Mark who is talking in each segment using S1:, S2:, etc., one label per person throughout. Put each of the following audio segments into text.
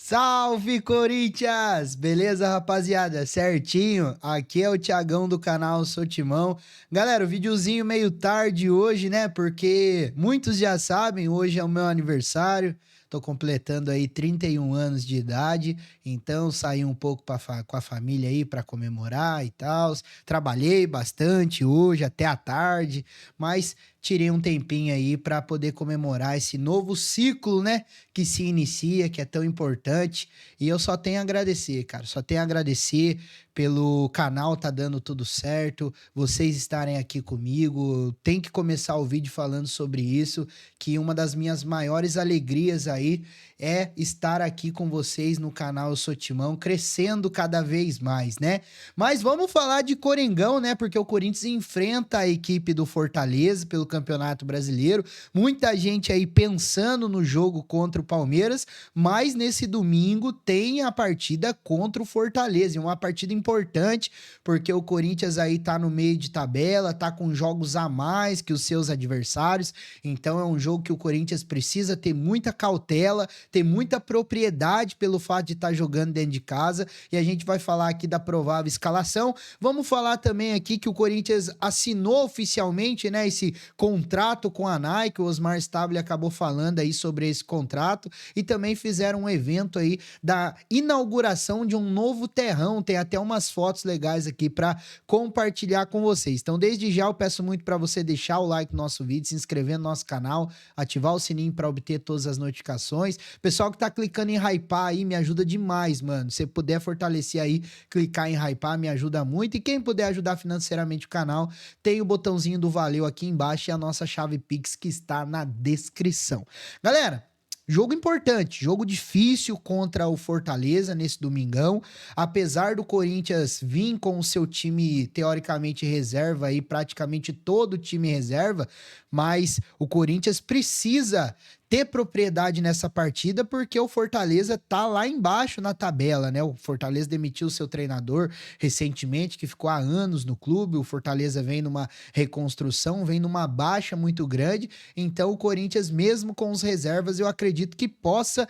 S1: Salve, Corinthians! Beleza, rapaziada? Certinho? Aqui é o Thiagão do canal Sou Timão. Galera, o videozinho meio tarde hoje, né? Porque muitos já sabem, hoje é o meu aniversário. Tô completando aí 31 anos de idade, então saí um pouco com a família aí para comemorar e tal. Trabalhei bastante hoje até a tarde, mas tirei um tempinho aí para poder comemorar esse novo ciclo, né, que se inicia, que é tão importante. E eu só tenho a agradecer, cara, só tenho a agradecer pelo canal tá dando tudo certo, vocês estarem aqui comigo. Tem que começar o vídeo falando sobre isso, que uma das minhas maiores alegrias aí é estar aqui com vocês no canal Eu Sou Timão, crescendo cada vez mais, né? Mas vamos falar de Coringão, né? Porque o Corinthians enfrenta a equipe do Fortaleza pelo Campeonato Brasileiro. Muita gente aí pensando no jogo contra o Palmeiras, mas nesse domingo tem a partida contra o Fortaleza, e uma partida importante, porque o Corinthians aí tá no meio de tabela, tá com jogos a mais que os seus adversários, então é um jogo que o Corinthians precisa ter muita cautela, ter muita propriedade pelo fato de estar jogando dentro de casa, e a gente vai falar aqui da provável escalação. Vamos falar também aqui que o Corinthians assinou oficialmente, né, esse contrato com a Nike. O Osmar Stable acabou falando aí sobre esse contrato, e também fizeram um evento aí da inauguração de um novo terrão. Tem até umas fotos legais aqui para compartilhar com vocês. Então, desde já eu peço muito para você deixar o like no nosso vídeo, se inscrever no nosso canal, ativar o sininho para obter todas as notificações. Pessoal que tá clicando em hypar aí, me ajuda demais, mano. Se puder fortalecer aí, clicar em hypar, me ajuda muito. E quem puder ajudar financeiramente o canal, tem o botãozinho do valeu aqui embaixo e a nossa chave Pix que está na descrição. Galera, jogo importante, jogo difícil contra o Fortaleza nesse domingão. Apesar do Corinthians vir com o seu time teoricamente reserva aí, praticamente todo o time reserva, mas o Corinthians precisa ter propriedade nessa partida, porque o Fortaleza tá lá embaixo na tabela, né? O Fortaleza demitiu o seu treinador recentemente, que ficou há anos no clube. O Fortaleza vem numa reconstrução, vem numa baixa muito grande. Então o Corinthians, mesmo com os reservas, eu acredito que possa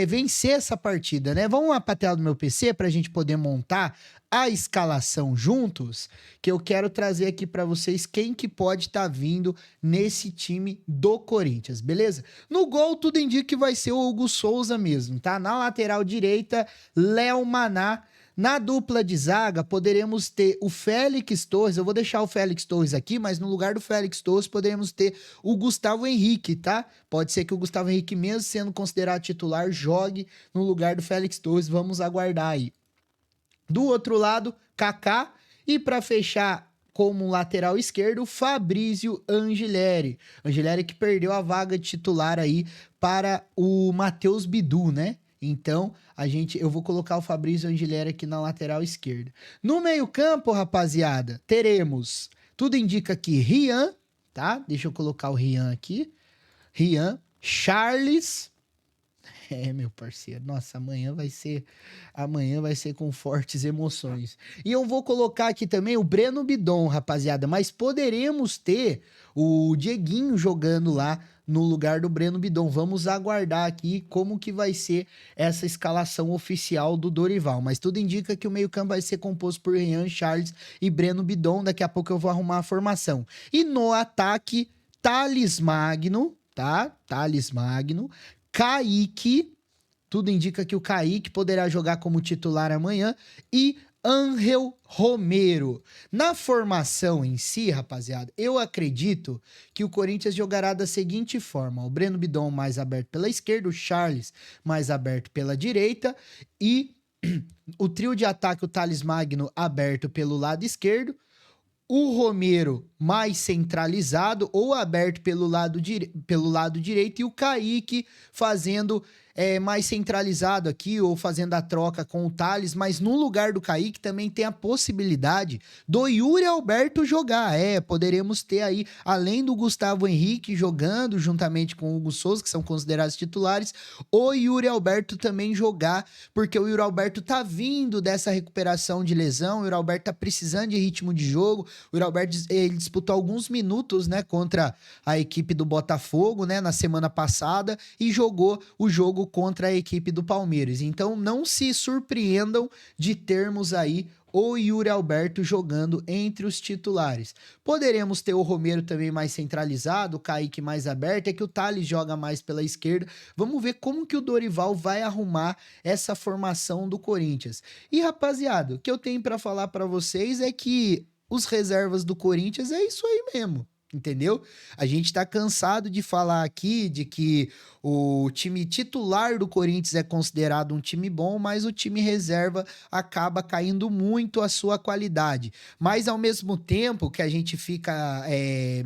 S1: vencer essa partida, né? Vamos lá pra tela do meu PC pra gente poder montar a escalação juntos, que eu quero trazer aqui para vocês quem que pode estar vindo nesse time do Corinthians, beleza? No gol, tudo indica que vai ser o Hugo Souza mesmo, tá? Na lateral direita, Léo Maná. Na dupla de zaga, poderemos ter o Félix Torres. Eu vou deixar o Félix Torres aqui, mas no lugar do Félix Torres, poderemos ter o Gustavo Henrique, tá? Pode ser que o Gustavo Henrique, mesmo sendo considerado titular, jogue no lugar do Félix Torres. Vamos aguardar aí. Do outro lado, Kaká. E para fechar como lateral esquerdo, Fabrício Angileri. Angileri que perdeu a vaga de titular aí para o Matheus Bidu, né? Então, eu vou colocar o Fabrício Angileri aqui na lateral esquerda. No meio-campo, rapaziada, teremos, tudo indica aqui, Rian, tá? Deixa eu colocar o Rian aqui. Rian, Charles. Meu parceiro, nossa, amanhã vai ser com fortes emoções. E eu vou colocar aqui também o Breno Bidon, rapaziada, mas poderemos ter o Dieguinho jogando lá no lugar do Breno Bidon. Vamos aguardar aqui como que vai ser essa escalação oficial do Dorival, mas tudo indica que o meio-campo vai ser composto por Rian, Charles e Breno Bidon. Daqui a pouco eu vou arrumar a formação. E no ataque, Thales Magno, tá? Thales Magno, Kaique, tudo indica que o Kaique poderá jogar como titular amanhã, e Ángel Romero. Na formação em si, rapaziada, eu acredito que o Corinthians jogará da seguinte forma: o Breno Bidon mais aberto pela esquerda, o Charles mais aberto pela direita, e o trio de ataque, o Thales Magno aberto pelo lado esquerdo, o Romero mais centralizado ou aberto pelo lado direito, e o Kaique fazendo mais centralizado aqui, ou fazendo a troca com o Thales. Mas no lugar do Kaique também tem a possibilidade do Yuri Alberto jogar. Poderemos ter aí, além do Gustavo Henrique jogando juntamente com o Hugo Souza, que são considerados titulares, o Yuri Alberto também jogar, porque o Yuri Alberto tá vindo dessa recuperação de lesão. O Yuri Alberto tá precisando de ritmo de jogo. O Yuri Alberto, ele disputou alguns minutos, né, contra a equipe do Botafogo, né, na semana passada, e jogou o jogo contra a equipe do Palmeiras. Então não se surpreendam de termos aí o Yuri Alberto jogando entre os titulares. Poderemos ter o Romero também mais centralizado, o Kaique mais aberto, é que o Thales joga mais pela esquerda. Vamos ver como que o Dorival vai arrumar essa formação do Corinthians. E rapaziada, o que eu tenho para falar para vocês é que os reservas do Corinthians é isso aí mesmo. Entendeu? A gente tá cansado de falar aqui de que o time titular do Corinthians é considerado um time bom, mas o time reserva acaba caindo muito a sua qualidade. Mas ao mesmo tempo que a gente fica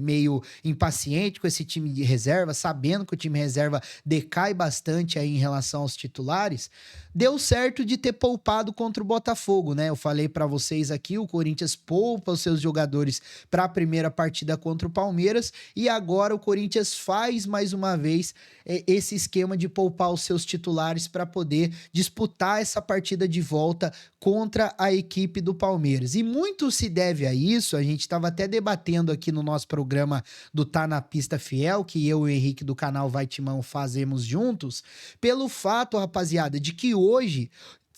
S1: meio impaciente com esse time de reserva, sabendo que o time reserva decai bastante aí em relação aos titulares, deu certo de ter poupado contra o Botafogo, né? Eu falei pra vocês aqui, o Corinthians poupa os seus jogadores para a primeira partida contra o Palmeiras e agora o Corinthians faz mais uma vez esse esquema de poupar os seus titulares para poder disputar essa partida de volta contra a equipe do Palmeiras. E muito se deve a isso, a gente estava até debatendo aqui no nosso programa do Tá na Pista Fiel, que eu e o Henrique do canal Vai Timão fazemos juntos, pelo fato, rapaziada, de que hoje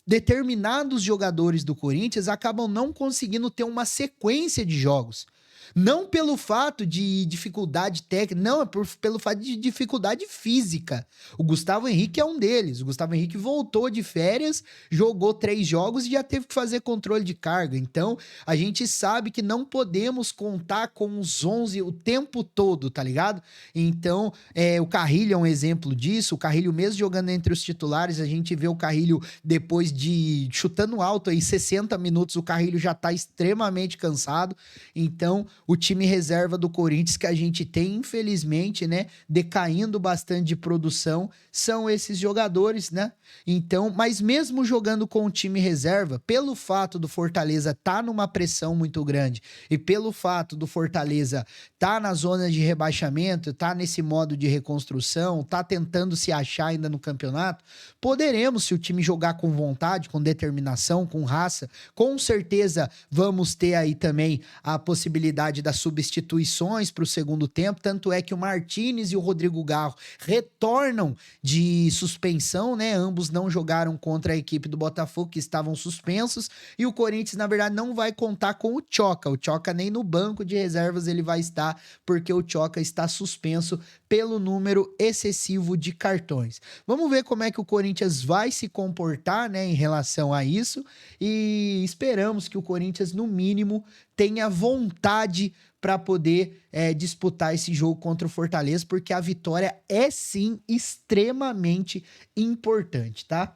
S1: determinados jogadores do Corinthians acabam não conseguindo ter uma sequência de jogos. Não pelo fato de dificuldade técnica, não, é pelo fato de dificuldade física. O Gustavo Henrique é um deles. O Gustavo Henrique voltou de férias, jogou 3 jogos e já teve que fazer controle de carga. Então, a gente sabe que não podemos contar com os 11 o tempo todo, tá ligado? Então, o Carrilho é um exemplo disso. O Carrilho mesmo jogando entre os titulares, a gente vê o Carrilho depois de chutando alto aí 60 minutos, o Carrilho já tá extremamente cansado. Então, o time reserva do Corinthians que a gente tem, infelizmente, né, decaindo bastante de produção, são esses jogadores, né? Então, mas mesmo jogando com o time reserva, pelo fato do Fortaleza tá numa pressão muito grande e pelo fato do Fortaleza tá na zona de rebaixamento, tá nesse modo de reconstrução, tá tentando se achar ainda no campeonato, poderemos, se o time jogar com vontade, com determinação, com raça, com certeza vamos ter aí também a possibilidade das substituições para o segundo tempo, tanto é que o Martínez e o Rodrigo Garro retornam de suspensão, né? Ambos não jogaram contra a equipe do Botafogo, que estavam suspensos, e o Corinthians, na verdade, não vai contar com o Tchoca. O Tchoca nem no banco de reservas ele vai estar, porque o Tchoca está suspenso pelo número excessivo de cartões. Vamos ver como é que o Corinthians vai se comportar, né, em relação a isso, e esperamos que o Corinthians, no mínimo, tenha vontade para poder disputar esse jogo contra o Fortaleza, porque a vitória é sim extremamente importante, tá?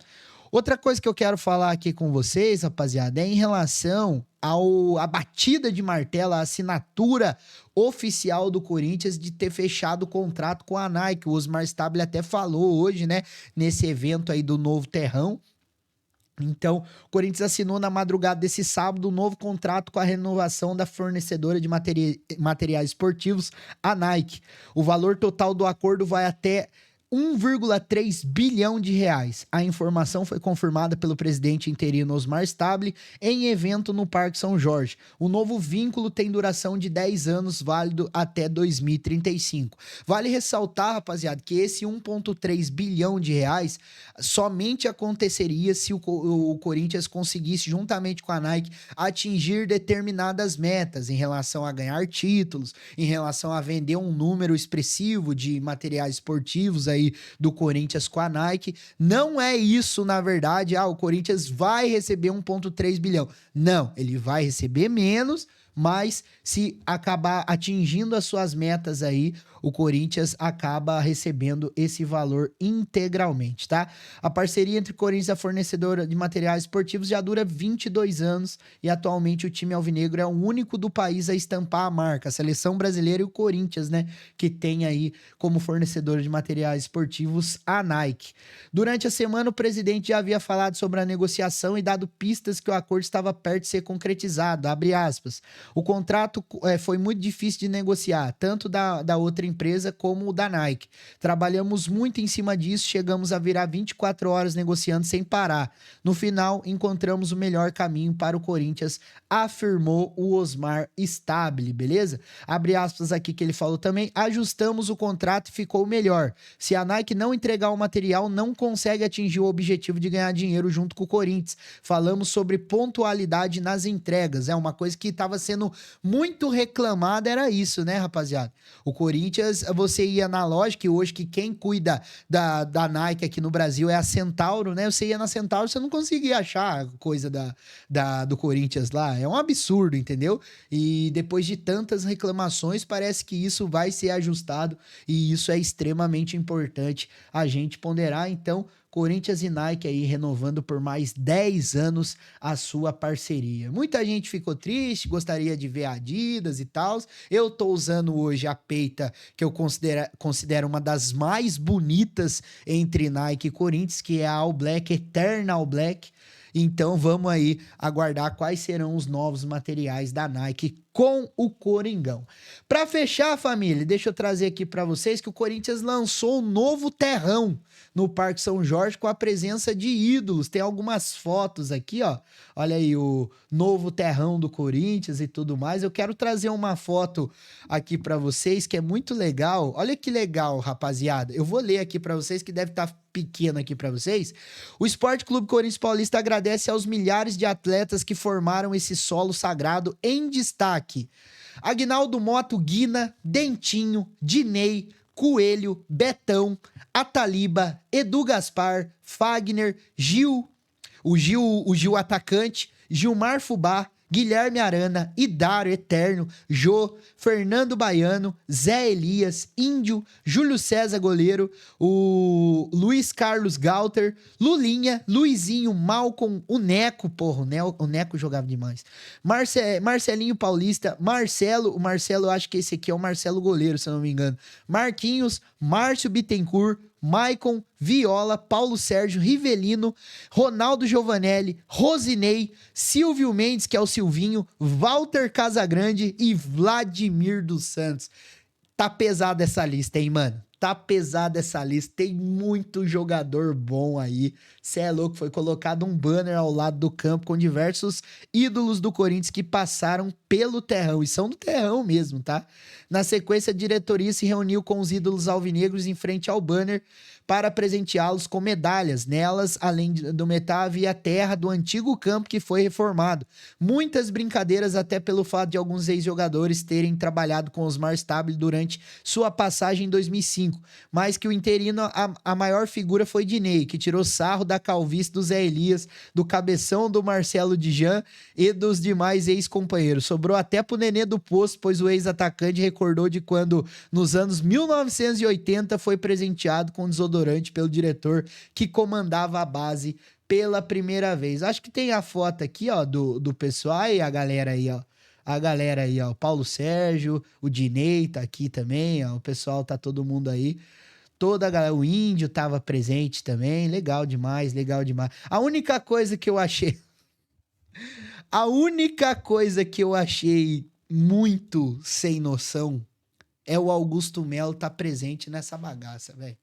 S1: Outra coisa que eu quero falar aqui com vocês, rapaziada, é em relação à batida de martelo, a assinatura oficial do Corinthians de ter fechado o contrato com a Nike. O Osmar Stabile até falou hoje, né, nesse evento aí do Novo Terrão. Então, o Corinthians assinou na madrugada desse sábado um novo contrato com a renovação da fornecedora de materiais esportivos, a Nike. O valor total do acordo vai até 1,3 bilhão de reais. A informação foi confirmada pelo presidente interino Osmar Stabile em evento no Parque São Jorge. O novo vínculo tem duração de 10 anos, válido até 2035. Vale ressaltar, rapaziada, que esse 1,3 bilhão de reais somente aconteceria se o Corinthians conseguisse, juntamente com a Nike, atingir determinadas metas em relação a ganhar títulos, em relação a vender um número expressivo de materiais esportivos aí do Corinthians com a Nike. Não é isso, na verdade, o Corinthians vai receber 1,3 bilhão. Não, ele vai receber menos, mas se acabar atingindo as suas metas aí, o Corinthians acaba recebendo esse valor integralmente, tá? A parceria entre o Corinthians e a fornecedora de materiais esportivos já dura 22 anos e atualmente o time alvinegro é o único do país a estampar a marca, a seleção brasileira e o Corinthians, né? Que tem aí como fornecedora de materiais esportivos a Nike. Durante a semana, o presidente já havia falado sobre a negociação e dado pistas que o acordo estava perto de ser concretizado, abre aspas. O contrato foi muito difícil de negociar, tanto da outra empresa como o da Nike. Trabalhamos muito em cima disso, chegamos a virar 24 horas negociando sem parar. No final, encontramos o melhor caminho para o Corinthians, afirmou o Osmar Stabile, beleza? Abre aspas aqui que ele falou também, ajustamos o contrato e ficou melhor. Se a Nike não entregar o material, não consegue atingir o objetivo de ganhar dinheiro junto com o Corinthians. Falamos sobre pontualidade nas entregas, uma coisa que estava sendo muito reclamada, era isso, né, rapaziada? O Corinthians, você ia na loja, que hoje que quem cuida da Nike aqui no Brasil é a Centauro, né? Você ia na Centauro, você não conseguia achar coisa do Corinthians lá. É um absurdo, entendeu? E depois de tantas reclamações, parece que isso vai ser ajustado e isso é extremamente importante a gente ponderar. Então, Corinthians e Nike aí renovando por mais 10 anos a sua parceria. Muita gente ficou triste, gostaria de ver a Adidas e tal. Eu tô usando hoje a peita que eu considero uma das mais bonitas entre Nike e Corinthians, que é a All Black, Eternal Black. Então vamos aí aguardar quais serão os novos materiais da Nike com o Coringão. Para fechar, família, deixa eu trazer aqui para vocês que o Corinthians lançou um novo terrão no Parque São Jorge com a presença de ídolos. Tem algumas fotos aqui, ó. Olha aí o novo terrão do Corinthians e tudo mais. Eu quero trazer uma foto aqui para vocês que é muito legal. Olha que legal, rapaziada. Eu vou ler aqui para vocês que deve estar pequeno aqui para vocês. O Esporte Clube Corinthians Paulista agradece aos milhares de atletas que formaram esse solo sagrado em destaque. Aguinaldo Moto, Guina, Dentinho, Dinei, Coelho, Betão, Ataliba, Edu Gaspar, Fagner, Gil, o Gil atacante, Gilmar Fubá, Guilherme Arana, Idário Eterno, Jô, Fernando Baiano, Zé Elias, Índio, Júlio César goleiro, o Luiz Carlos Galter, Lulinha, Luizinho, Malcom, o Neco, porra, o Neco jogava demais. Marcelinho Paulista, Marcelo, eu acho que esse aqui é o Marcelo goleiro, se eu não me engano. Marquinhos, Márcio Bittencourt, Maicon, Viola, Paulo Sérgio, Rivelino, Ronaldo Giovanelli, Rosinei, Silvio Mendes, que é o Silvinho, Walter Casagrande e Vladimir dos Santos. Tá pesada essa lista, hein, mano? Tá pesada essa lista, tem muito jogador bom aí. Cê é louco, foi colocado um banner ao lado do campo com diversos ídolos do Corinthians que passaram pelo terrão, e são do terrão mesmo, tá? Na sequência, a diretoria se reuniu com os ídolos alvinegros em frente ao banner para presenteá-los com medalhas. Nelas, além do metal, havia a terra do antigo campo que foi reformado. Muitas brincadeiras até pelo fato de alguns ex-jogadores terem trabalhado com Osmar Stabile durante sua passagem em 2005, mas que o interino, a maior figura foi Dinei, que tirou sarro da calvície do Zé Elias, do cabeção do Marcelo Dijan e dos demais ex-companheiros. Sobrou até pro Nenê do Poço, pois o ex-atacante recordou de quando, nos anos 1980, foi presenteado com desodorante pelo diretor que comandava a base pela primeira vez. Acho que tem a foto aqui, ó, do pessoal e a galera aí, ó. A galera aí, ó, o Paulo Sérgio, o Dinei tá aqui também, ó, o pessoal tá todo mundo aí. Toda a galera, o Índio tava presente também, legal demais, legal demais. A única coisa que eu achei muito sem noção é o Augusto Melo tá presente nessa bagaça, velho.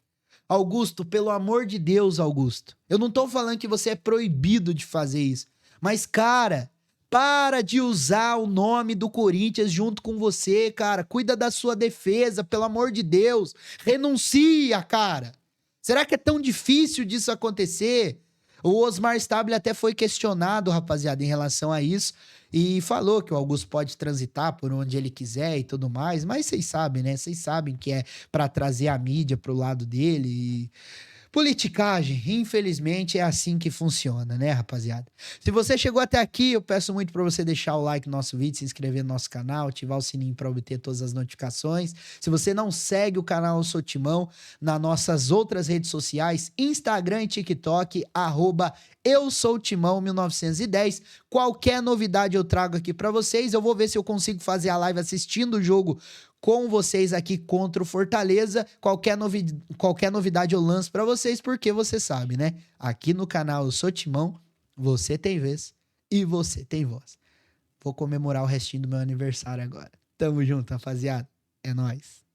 S1: Augusto, pelo amor de Deus, Augusto. Eu não tô falando que você é proibido de fazer isso. Mas, cara, para de usar o nome do Corinthians junto com você, cara. Cuida da sua defesa, pelo amor de Deus. Renuncia, cara. Será que é tão difícil disso acontecer? O Osmar Stabile até foi questionado, rapaziada, em relação a isso. E falou que o Augusto pode transitar por onde ele quiser e tudo mais. Mas vocês sabem, né? Vocês sabem que é pra trazer a mídia pro lado dele. E politicagem, infelizmente, é assim que funciona, né, rapaziada? Se você chegou até aqui, eu peço muito para você deixar o like no nosso vídeo, se inscrever no nosso canal, ativar o sininho para obter todas as notificações. Se você não segue o canal Eu Sou Timão, nas nossas outras redes sociais, Instagram e TikTok, Eu Sou Timão 1910. Qualquer novidade eu trago aqui para vocês. Eu vou ver se eu consigo fazer a live assistindo o jogo com vocês aqui contra o Fortaleza. Qualquer novidade eu lanço pra vocês, porque você sabe, né? Aqui no canal Eu Sou Timão, você tem vez e você tem voz. Vou comemorar o restinho do meu aniversário agora. Tamo junto, rapaziada. É nóis.